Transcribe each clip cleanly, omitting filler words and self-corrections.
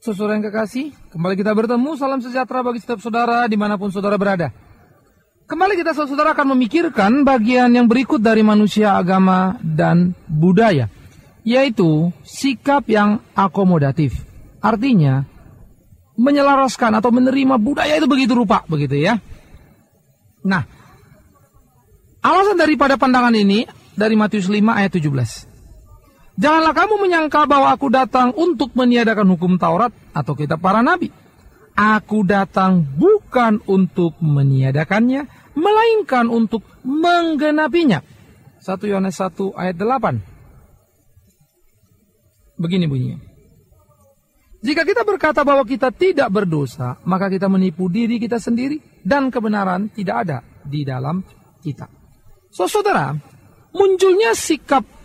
Saudara yang kekasih, kembali kita bertemu. Salam sejahtera bagi setiap saudara dimanapun saudara berada. Kembali kita saudara akan memikirkan bagian yang berikut dari manusia, agama, dan budaya, yaitu sikap yang akomodatif. Artinya, menyelaraskan atau menerima budaya itu begitu rupa, begitu ya. Nah, alasan daripada pandangan ini dari Matius 5 ayat 17. Janganlah kamu menyangka bahwa aku datang untuk meniadakan hukum Taurat atau kitab para nabi. Aku datang bukan untuk meniadakannya, melainkan untuk menggenapinya. 1 Yohanes 1 ayat 8. Begini bunyinya. Jika kita berkata bahwa kita tidak berdosa, maka kita menipu diri kita sendiri dan kebenaran tidak ada di dalam kita. Saudara, munculnya sikap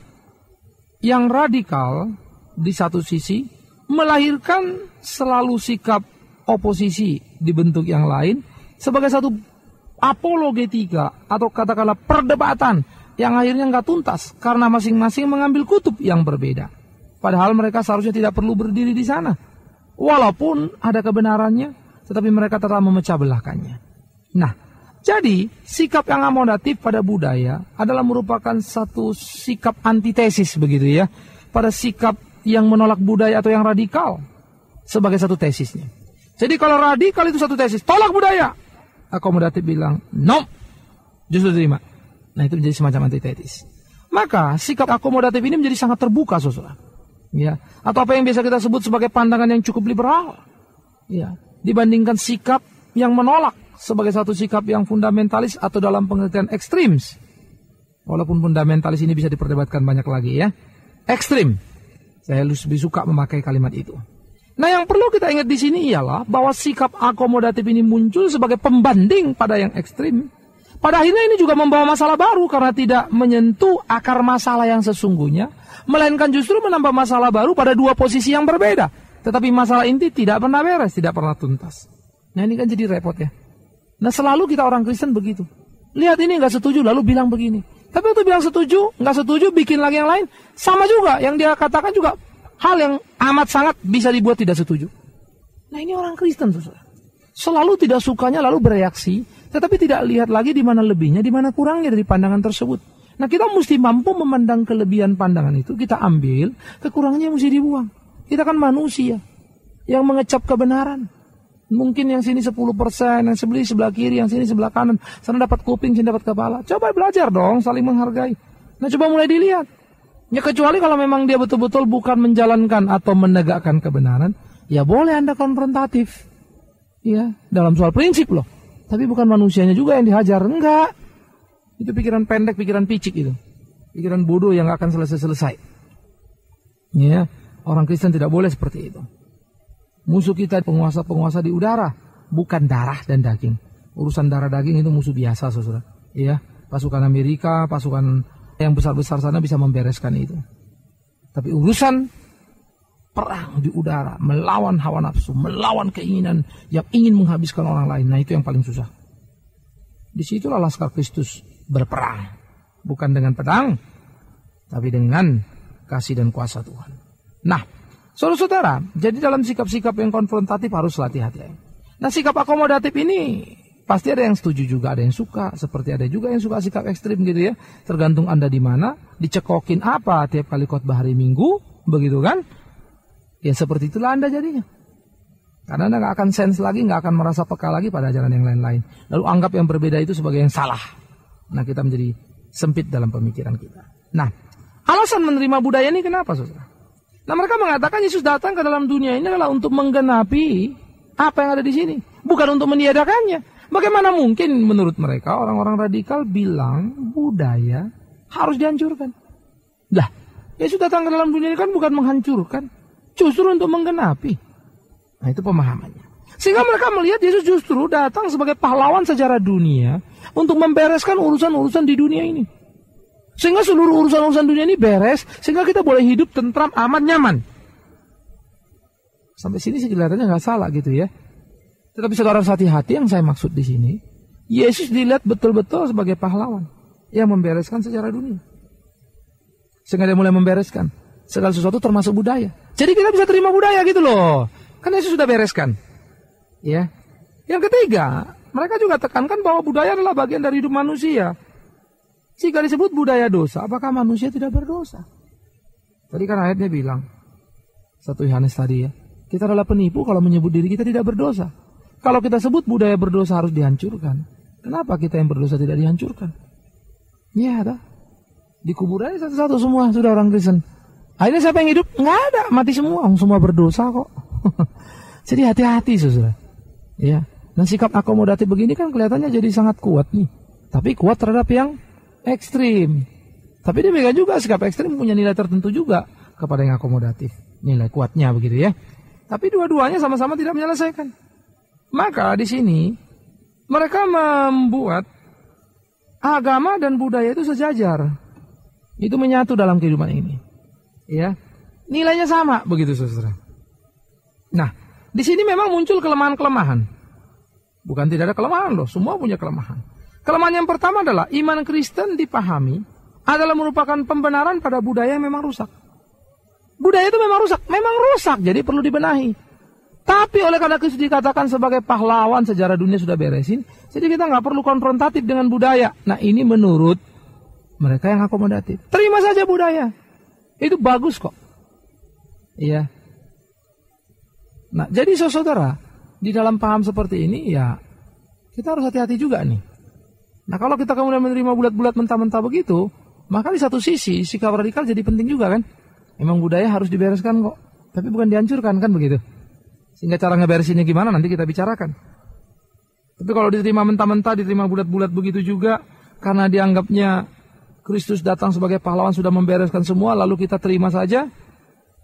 yang radikal di satu sisi melahirkan selalu sikap oposisi di bentuk yang lain sebagai satu apologetika atau katakanlah perdebatan yang akhirnya nggak tuntas karena masing-masing mengambil kutub yang berbeda. Padahal mereka seharusnya tidak perlu berdiri di sana. Walaupun ada kebenarannya, tetapi mereka tetap memecah belahkannya. Nah, jadi sikap yang akomodatif pada budaya adalah merupakan satu sikap antitesis begitu ya, pada sikap yang menolak budaya atau yang radikal sebagai satu tesisnya. Jadi kalau radikal itu satu tesis, tolak budaya. Akomodatif bilang, no, justru terima. Nah itu menjadi semacam antitesis. Maka sikap akomodatif ini menjadi sangat terbuka saudara. Ya, atau apa yang biasa kita sebut sebagai pandangan yang cukup liberal. Ya, dibandingkan sikap yang menolak sebagai satu sikap yang fundamentalis atau dalam pengertian ekstremis. Walaupun fundamentalis ini bisa diperdebatkan banyak lagi ya. Ekstrim. Saya lebih suka memakai kalimat itu. Nah, yang perlu kita ingat di sini ialah bahwa sikap akomodatif ini muncul sebagai pembanding pada yang ekstrim. Pada akhirnya ini juga membawa masalah baru karena tidak menyentuh akar masalah yang sesungguhnya, melainkan justru menambah masalah baru pada dua posisi yang berbeda. Tetapi masalah inti tidak pernah beres, tidak pernah tuntas. Nah, ini kan jadi repot ya. Nah, selalu kita orang Kristen begitu. Lihat ini nggak setuju, lalu bilang begini. Tapi waktu bilang setuju, nggak setuju, bikin lagi yang lain. Sama juga, yang dia katakan juga hal yang amat sangat bisa dibuat tidak setuju. Nah, ini orang Kristen, saudara. Selalu tidak sukanya lalu bereaksi, tetapi tidak lihat lagi di mana lebihnya, di mana kurangnya dari pandangan tersebut. Nah, kita mesti mampu memandang kelebihan pandangan itu, kita ambil, kekurangannya mesti dibuang. Kita kan manusia yang mengecap kebenaran. Mungkin yang sini 10%, yang sebelah kiri, yang sini sebelah kanan. Sana dapat kuping, sini dapat kepala. Coba belajar dong, saling menghargai. Nah, coba mulai dilihat. Ya, kecuali kalau memang dia betul-betul bukan menjalankan atau menegakkan kebenaran, ya boleh Anda konfrontatif. Ya, dalam soal prinsip loh. Tapi bukan manusianya juga yang dihajar. Enggak. Itu pikiran pendek, pikiran picik itu. Pikiran bodoh yang gak akan selesai-selesai. Ya, orang Kristen tidak boleh seperti itu. Musuh kita penguasa-penguasa di udara, bukan darah dan daging. Urusan darah daging itu musuh biasa, saudara. Ya, pasukan Amerika, pasukan yang besar-besar sana bisa membereskan itu. Tapi urusan perang di udara, melawan hawa nafsu, melawan keinginan yang ingin menghabiskan orang lain, nah itu yang paling susah. Disitulah Laskar Kristus berperang, bukan dengan pedang, tapi dengan kasih dan kuasa Tuhan. Nah, saudara-saudara, jadi dalam sikap-sikap yang konfrontatif harus hati-hati. Nah, sikap akomodatif ini pasti ada yang setuju juga, ada yang suka. Seperti ada juga yang suka sikap ekstrim gitu ya. Tergantung Anda di mana, dicekokin apa tiap kali khotbah hari Minggu, begitu kan? Ya seperti itulah Anda jadinya. Karena Anda nggak akan sense lagi, nggak akan merasa peka lagi pada ajaran yang lain-lain. Lalu anggap yang berbeda itu sebagai yang salah. Nah, kita menjadi sempit dalam pemikiran kita. Nah, alasan menerima budaya ini kenapa, saudara? Nah, mereka mengatakan Yesus datang ke dalam dunia ini adalah untuk menggenapi apa yang ada di sini, bukan untuk meniadakannya. Bagaimana mungkin menurut mereka orang-orang radikal bilang budaya harus dihancurkan? Lah, Yesus datang ke dalam dunia ini kan bukan menghancurkan, justru untuk menggenapi. Nah, itu pemahamannya. Sehingga mereka melihat Yesus justru datang sebagai pahlawan sejarah dunia untuk membereskan urusan-urusan di dunia ini. Sehingga seluruh urusan-urusan dunia ini beres, sehingga kita boleh hidup tentram, aman, nyaman. Sampai sini sih kelihatannya nggak salah gitu ya. Tetapi saudara harus hati-hati, yang saya maksud di sini, Yesus dilihat betul-betul sebagai pahlawan yang membereskan sejarah dunia. Sehingga dia mulai membereskan segala sesuatu termasuk budaya. Jadi kita bisa terima budaya gitu loh. Kan Yesus sudah bereskan. Ya. Yang ketiga, mereka juga tekankan bahwa budaya adalah bagian dari hidup manusia. Jika disebut budaya dosa, apakah manusia tidak berdosa? Tadi kan ayatnya bilang, 1 Yohanes tadi ya, kita adalah penipu kalau menyebut diri kita tidak berdosa. Kalau kita sebut budaya berdosa harus dihancurkan, kenapa kita yang berdosa tidak dihancurkan? Ya, dah. Dikubur aja satu-satu semua, sudah orang Kristen. Akhirnya siapa yang hidup? Nggak ada, mati semua berdosa kok. Jadi hati-hati saudara. Ya. Dan sikap akomodatif begini kan kelihatannya jadi sangat kuat nih. Tapi kuat terhadap yang ekstrim. Tapi demikian juga sikap ekstrim punya nilai tertentu juga kepada yang akomodatif. Nilai kuatnya begitu ya. Tapi dua-duanya sama-sama tidak menyelesaikan. Maka di sini mereka membuat agama dan budaya itu sejajar. Itu menyatu dalam kehidupan ini. Ya. Nilainya sama begitu saudara. Nah, di sini memang muncul kelemahan-kelemahan. Bukan tidak ada kelemahan loh, semua punya kelemahan. Kelemahan yang pertama adalah iman Kristen dipahami adalah merupakan pembenaran pada budaya yang memang rusak. Budaya itu memang rusak, jadi perlu dibenahi. Tapi oleh karena Kristus dikatakan sebagai pahlawan sejarah dunia sudah beresin, jadi kita nggak perlu konfrontatif dengan budaya. Nah ini menurut mereka yang akomodatif. Terima saja budaya, itu bagus kok. Iya. Nah jadi saudara, di dalam paham seperti ini ya kita harus hati-hati juga nih. Nah kalau kita kemudian menerima bulat-bulat mentah-mentah begitu, maka di satu sisi sikap radikal jadi penting juga kan. Emang budaya harus dibereskan kok, tapi bukan dihancurkan kan begitu. Sehingga cara ngeberesinnya gimana nanti kita bicarakan. Tapi kalau diterima mentah-mentah, diterima bulat-bulat begitu juga, karena dianggapnya Kristus datang sebagai pahlawan sudah membereskan semua, lalu kita terima saja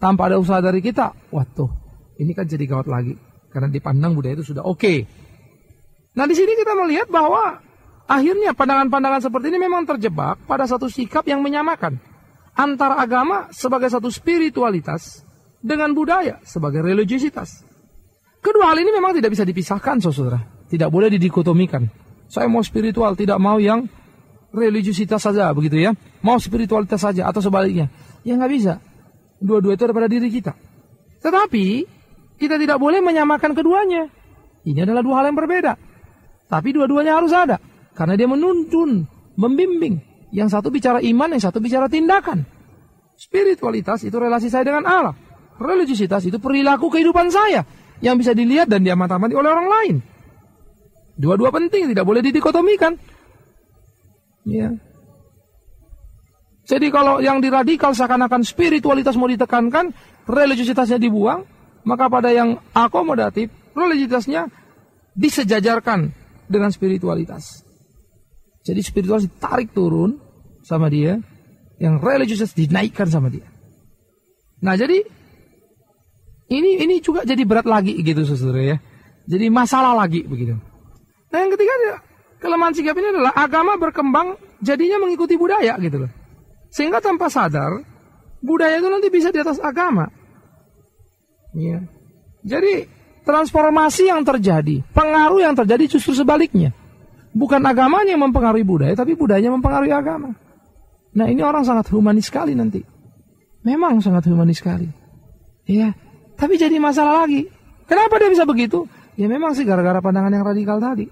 tanpa ada usaha dari kita. Waduh, ini kan jadi gawat lagi. Karena dipandang budaya itu sudah oke. Nah di sini kita melihat bahwa akhirnya pandangan-pandangan seperti ini memang terjebak pada satu sikap yang menyamakan antara agama sebagai satu spiritualitas dengan budaya sebagai religiositas. Kedua hal ini memang tidak bisa dipisahkan, saudara. Tidak boleh didikotomikan. Saya mau spiritual, tidak mau yang religiositas saja, begitu ya. Mau spiritualitas saja atau sebaliknya. Ya nggak bisa. Dua-dua itu ada pada diri kita. Tetapi kita tidak boleh menyamakan keduanya. Ini adalah dua hal yang berbeda. Tapi dua-duanya harus ada. Karena dia menuntun, membimbing. Yang satu bicara iman, yang satu bicara tindakan. Spiritualitas itu relasi saya dengan Allah. Religiositas itu perilaku kehidupan saya. Yang bisa dilihat dan diamati oleh orang lain. Dua-dua penting, tidak boleh didikotomikan. Ya. Jadi kalau yang diradikal seakan-akan spiritualitas mau ditekankan, religiositasnya dibuang, maka pada yang akomodatif, religiositasnya disejajarkan dengan spiritualitas. Jadi spiritualitas ditarik turun sama dia, yang religiositas dinaikkan sama dia. Nah jadi ini juga jadi berat lagi gitu saudara ya. Jadi masalah lagi begitu. Nah yang ketiga kelemahan sikap ini adalah agama berkembang jadinya mengikuti budaya gitu loh. Sehingga tanpa sadar budaya itu nanti bisa di atas agama. Ya. Jadi transformasi yang terjadi, pengaruh yang terjadi justru sebaliknya. Bukan agamanya yang mempengaruhi budaya, tapi budayanya mempengaruhi agama. Nah ini orang sangat humanis sekali nanti. Memang sangat humanis sekali. Iya. Tapi jadi masalah lagi. Kenapa dia bisa begitu? Ya memang sih gara-gara pandangan yang radikal tadi.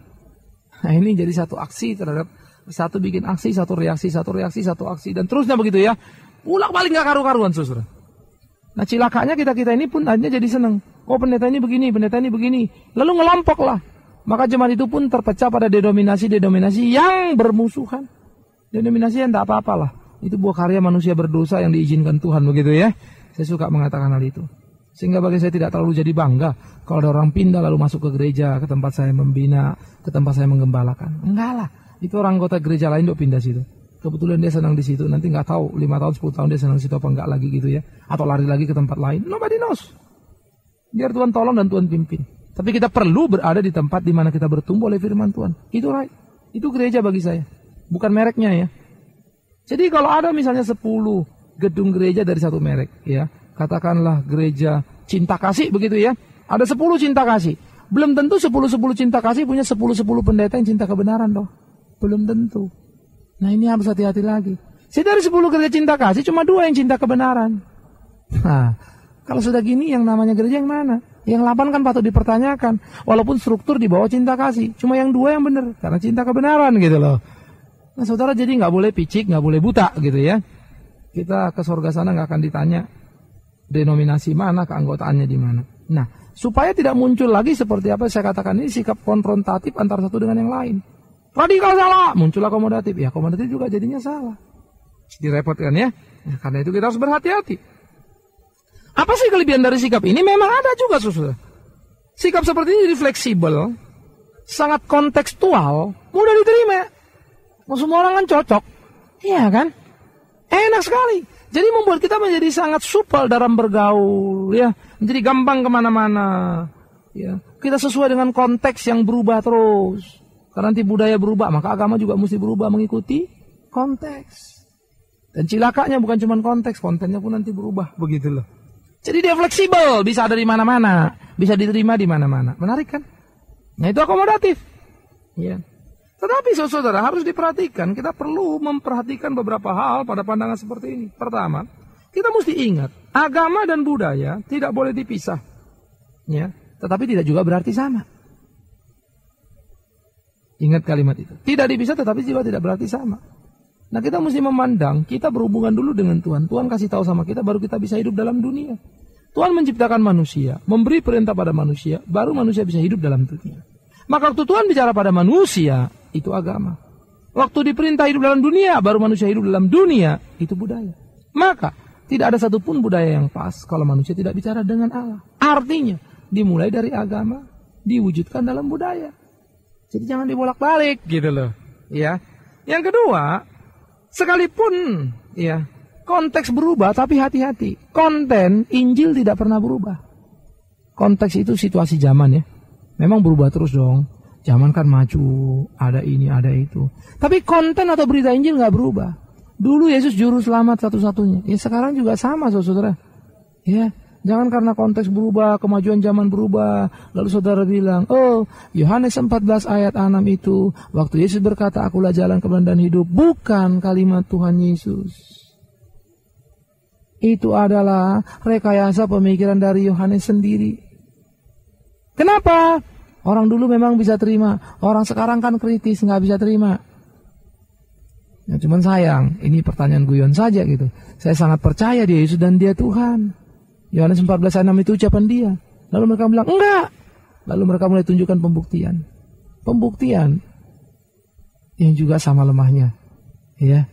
Nah ini jadi satu aksi terhadap satu bikin aksi, satu reaksi, satu aksi dan terusnya begitu ya. Ulak-balik nggak karu-karuan saudara. Nah cilakanya kita ini pun hanya jadi seneng. Oh pendeta ini begini, pendeta ini begini. Lalu ngelompok lah. Maka jemaat itu pun terpecah pada denominasi yang bermusuhan. Denominasi yang tidak apa-apa lah. Itu buah karya manusia berdosa yang diizinkan Tuhan begitu ya. Saya suka mengatakan hal itu. Sehingga bagi saya tidak terlalu jadi bangga kalau ada orang pindah lalu masuk ke gereja, ke tempat saya membina, ke tempat saya menggembalakan. Enggak lah, itu orang anggota gereja lain untuk pindah situ. Kebetulan dia senang di situ, nanti nggak tahu 5 tahun, 10 tahun dia senang di situ apa enggak lagi gitu ya. Atau lari lagi ke tempat lain, nobody knows. Biar Tuhan tolong dan Tuhan pimpin. Tapi kita perlu berada di tempat di mana kita bertumbuh oleh firman Tuhan. Itu right. Itu gereja bagi saya, bukan mereknya ya. Jadi kalau ada misalnya 10 gedung gereja dari satu merek ya. Katakanlah gereja cinta kasih begitu ya. Ada 10 cinta kasih. Belum tentu 10 cinta kasih punya 10 pendeta yang cinta kebenaran loh. Belum tentu. Nah ini harus hati-hati lagi. Dari 10 gereja cinta kasih cuma 2 yang cinta kebenaran. Nah kalau sudah gini yang namanya gereja yang mana? Yang 8 kan patut dipertanyakan. Walaupun struktur di bawah cinta kasih. Cuma yang 2 yang benar. Karena cinta kebenaran gitu loh. Nah saudara, jadi nggak boleh picik, nggak boleh buta gitu ya. Kita ke surga sana nggak akan ditanya denominasi mana, keanggotaannya di mana. Nah, supaya tidak muncul lagi seperti apa saya katakan ini, sikap konfrontatif antara satu dengan yang lain. Radikal salah, muncul akomodatif. Ya akomodatif juga jadinya salah. Direpotkan ya. Nah, karena itu kita harus berhati-hati. Apa sih kelebihan dari sikap ini? Memang ada juga, saudara. Sikap seperti ini jadi fleksibel, sangat kontekstual, mudah diterima. Semua orang kan cocok, iya kan? Enak sekali. Jadi membuat kita menjadi sangat supel dalam bergaul, ya. Menjadi gampang kemana-mana, ya. Kita sesuai dengan konteks yang berubah terus. Karena nanti budaya berubah, maka agama juga mesti berubah mengikuti konteks. Dan cilakanya bukan cuma konteks, kontennya pun nanti berubah, begitu loh. Jadi dia fleksibel, bisa ada di mana-mana, bisa diterima di mana-mana. Menarik kan? Nah itu akomodatif. Ya. Tetapi saudara harus diperhatikan, kita perlu memperhatikan beberapa hal pada pandangan seperti ini. Pertama, kita mesti ingat, agama dan budaya tidak boleh dipisah. Ya, tetapi tidak juga berarti sama. Ingat kalimat itu. Tidak dipisah tetapi juga tidak berarti sama. Nah kita mesti memandang, kita berhubungan dulu dengan Tuhan. Tuhan kasih tahu sama kita, baru kita bisa hidup dalam dunia. Tuhan menciptakan manusia, memberi perintah pada manusia, baru manusia bisa hidup dalam dunia. Maka waktu Tuhan bicara pada manusia, itu agama. Waktu diperintah hidup dalam dunia, baru manusia hidup dalam dunia, itu budaya. Maka tidak ada satupun budaya yang pas kalau manusia tidak bicara dengan Allah. Artinya, dimulai dari agama, diwujudkan dalam budaya. Jadi jangan dibolak-balik gitu loh. Ya. Yang kedua, sekalipun ya konteks berubah, tapi hati-hati. Konten Injil tidak pernah berubah. Konteks itu situasi zaman ya. Memang berubah terus dong. Zaman kan maju, ada ini, ada itu. Tapi konten atau berita Injil nggak berubah. Dulu Yesus juru selamat satu-satunya. Ya sekarang juga sama saudara. Ya, jangan karena konteks berubah, kemajuan zaman berubah, lalu saudara bilang, oh Yohanes 14 ayat 6 itu, waktu Yesus berkata, akulah jalan kebenaran dan hidup, bukan kalimat Tuhan Yesus. Itu adalah rekayasa pemikiran dari Yohanes sendiri. Kenapa? Orang dulu memang bisa terima, orang sekarang kan kritis, nggak bisa terima. Ya, cuman sayang, ini pertanyaan guyon saja gitu. Saya sangat percaya dia Yesus dan dia Tuhan. Yohanes 14 ayat 6 itu ucapan dia. Lalu mereka bilang, enggak. Lalu mereka mulai tunjukkan pembuktian. Pembuktian yang juga sama lemahnya. Ya.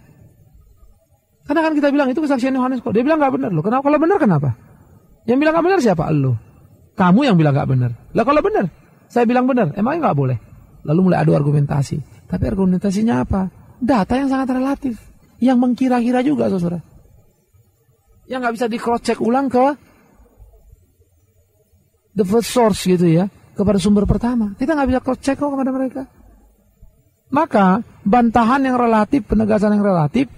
Karena kan kita bilang, itu kesaksian Yohanes kok. Dia bilang enggak benar loh. Kenapa? Kalau benar kenapa? Yang bilang enggak benar siapa? Elu. Kamu yang bilang enggak benar. Lah kalau benar, saya bilang benar. Emangnya enggak boleh? Lalu mulai adu argumentasi. Tapi argumentasinya apa? Data yang sangat relatif. Yang mengkira-kira juga, saudara. Yang nggak bisa di-cross check ulang ke the first source gitu ya, kepada sumber pertama. Kita nggak bisa cross check kok kepada mereka. Maka bantahan yang relatif, penegasan yang relatif,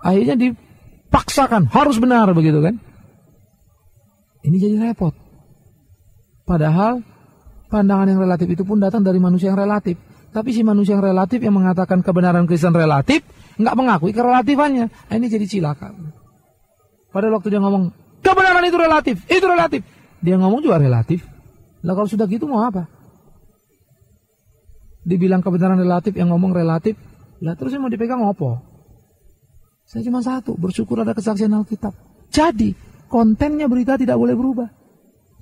akhirnya dipaksakan harus benar begitu kan? Ini jadi repot. Padahal pandangan yang relatif itu pun datang dari manusia yang relatif. Tapi si manusia yang relatif yang mengatakan kebenaran Kristen relatif, nggak mengakui kerelatifannya. Nah, ini jadi cilaka. Pada waktu dia ngomong, kebenaran itu relatif. Dia ngomong juga relatif. Lah kalau sudah gitu mau apa? Dibilang kebenaran relatif, yang ngomong relatif. Lah terus yang mau dipegang apa? Saya cuma satu, bersyukur ada kesaksian Alkitab. Jadi, kontennya berita tidak boleh berubah.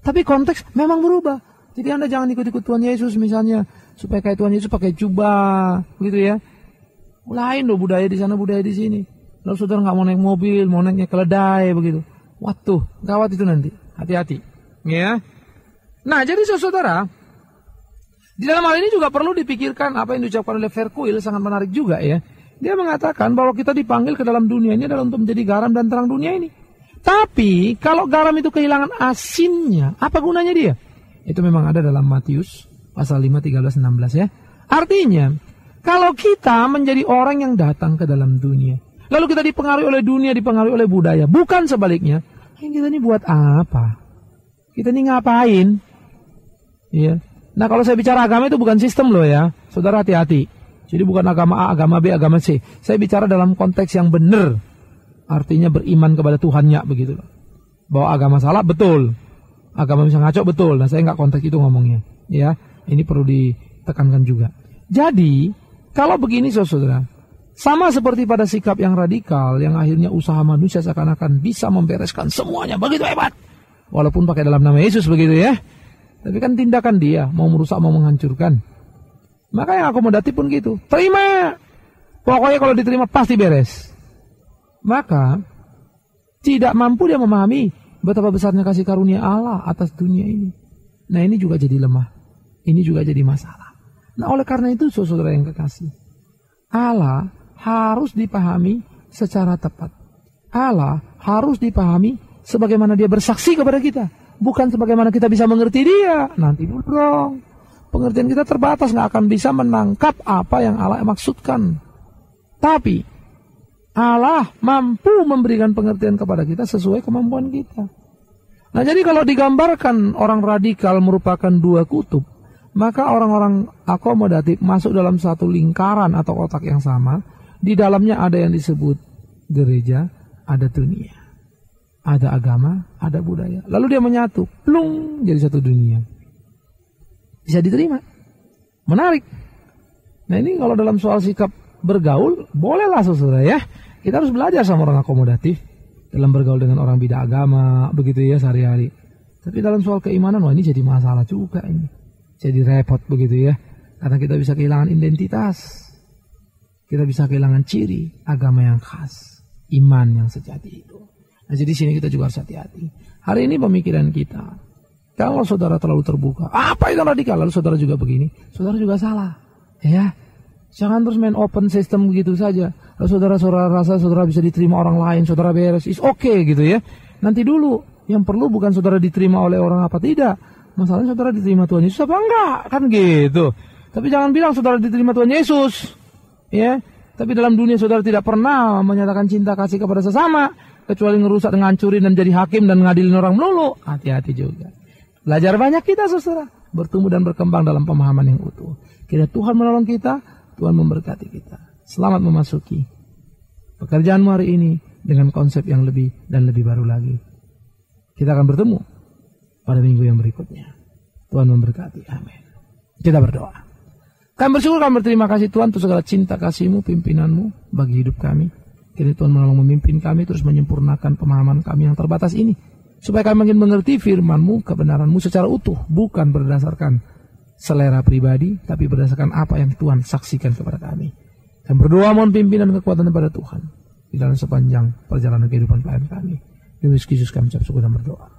Tapi konteks memang berubah. Jadi Anda jangan ikut-ikut Tuhan Yesus misalnya. Supaya kayak Tuhan Yesus pakai jubah. Gitu ya. Lain loh budaya di sana, budaya di sini. Lalu saudara nggak mau naik mobil, mau naiknya keledai begitu. Waduh, gawat itu nanti. Hati-hati. Ya. Nah, jadi saudara, di dalam hal ini juga perlu dipikirkan apa yang diucapkan oleh Verkuil, sangat menarik juga ya. Dia mengatakan bahwa kita dipanggil ke dalam dunia ini adalah untuk menjadi garam dan terang dunia ini. Tapi, kalau garam itu kehilangan asinnya, apa gunanya dia? Itu memang ada dalam Matius pasal 5, 13, 16 ya. Artinya, kalau kita menjadi orang yang datang ke dalam dunia, lalu kita dipengaruhi oleh dunia, dipengaruhi oleh budaya. Bukan sebaliknya. Kita ini buat apa? Kita ini ngapain? Ya. Nah kalau saya bicara agama itu bukan sistem loh ya. Saudara hati-hati. Jadi bukan agama A, agama B, agama C. Saya bicara dalam konteks yang benar. Artinya beriman kepada Tuhannya begitu loh. Bahwa agama salah, betul. agama bisa ngaco, betul. Nah, saya nggak konteks itu ngomongnya. Ya, ini perlu ditekankan juga. Jadi, kalau begini saudara, sama seperti pada sikap yang radikal, yang akhirnya usaha manusia seakan-akan bisa membereskan semuanya, begitu hebat. Walaupun pakai dalam nama Yesus begitu ya. Tapi kan tindakan dia, mau merusak, mau menghancurkan. Maka yang akomodatif pun gitu. Terima. Pokoknya kalau diterima pasti beres. Maka tidak mampu dia memahami betapa besarnya kasih karunia Allah atas dunia ini. Nah, ini juga jadi lemah. Ini juga jadi masalah. Nah, oleh karena itu saudara yang kekasih, Allah harus dipahami secara tepat. Allah harus dipahami sebagaimana dia bersaksi kepada kita. Bukan sebagaimana kita bisa mengerti dia. Nanti dulu dong. Pengertian kita terbatas, nggak akan bisa menangkap apa yang Allah maksudkan. Tapi Allah mampu memberikan pengertian kepada kita sesuai kemampuan kita. Nah, jadi kalau digambarkan orang radikal merupakan dua kutub, maka orang-orang akomodatif masuk dalam satu lingkaran atau kotak yang sama. Di dalamnya ada yang disebut gereja, ada dunia, ada agama, ada budaya. Lalu dia menyatu, plung, jadi satu dunia. Bisa diterima. Menarik. Nah, ini kalau dalam soal sikap bergaul, bolehlah saudara ya. Kita harus belajar sama orang akomodatif dalam bergaul dengan orang beda agama, begitu ya sehari-hari. Tapi dalam soal keimanan, wah ini jadi masalah juga ini. Jadi repot begitu ya. Karena kita bisa kehilangan identitas. Kita bisa kehilangan ciri agama yang khas, iman yang sejati itu. Nah, jadi sini kita juga harus hati-hati. Hari ini pemikiran kita, kalau saudara terlalu terbuka, apa itu radikal? Lalu saudara juga begini, saudara juga salah. Ya, jangan terus main open system begitu saja. Lalu saudara rasa saudara bisa diterima orang lain, saudara beres, is okay gitu ya. Nanti dulu, yang perlu bukan saudara diterima oleh orang apa tidak. Masalahnya saudara diterima Tuhan Yesus apa enggak, kan gitu. Tapi jangan bilang saudara diterima Tuhan Yesus, ya. Tapi dalam dunia saudara tidak pernah menyatakan cinta kasih kepada sesama, kecuali ngerusak dan ngancurin dan jadi hakim dan ngadilin orang melulu. Hati-hati juga. Belajar banyak kita saudara, bertumbuh dan berkembang dalam pemahaman yang utuh. Kiranya Tuhan menolong kita, Tuhan memberkati kita. Selamat memasuki pekerjaanmu hari ini dengan konsep yang lebih dan lebih baru lagi. Kita akan bertemu pada minggu yang berikutnya. Tuhan memberkati. Amin. Kita berdoa. Kami bersyukur, kami berterima kasih Tuhan untuk segala cinta kasih-Mu, pimpinanmu bagi hidup kami. Kiranya Tuhan menolong memimpin kami, terus menyempurnakan pemahaman kami yang terbatas ini. Supaya kami makin mengerti firman-Mu, kebenaran-Mu secara utuh. Bukan berdasarkan selera pribadi, tapi berdasarkan apa yang Tuhan saksikan kepada kami. Kami berdoa mohon pimpinan dan kekuatan kepada Tuhan di dalam sepanjang perjalanan kehidupan pelayan kami. Demi Yesus kami ucap syukur dan berdoa.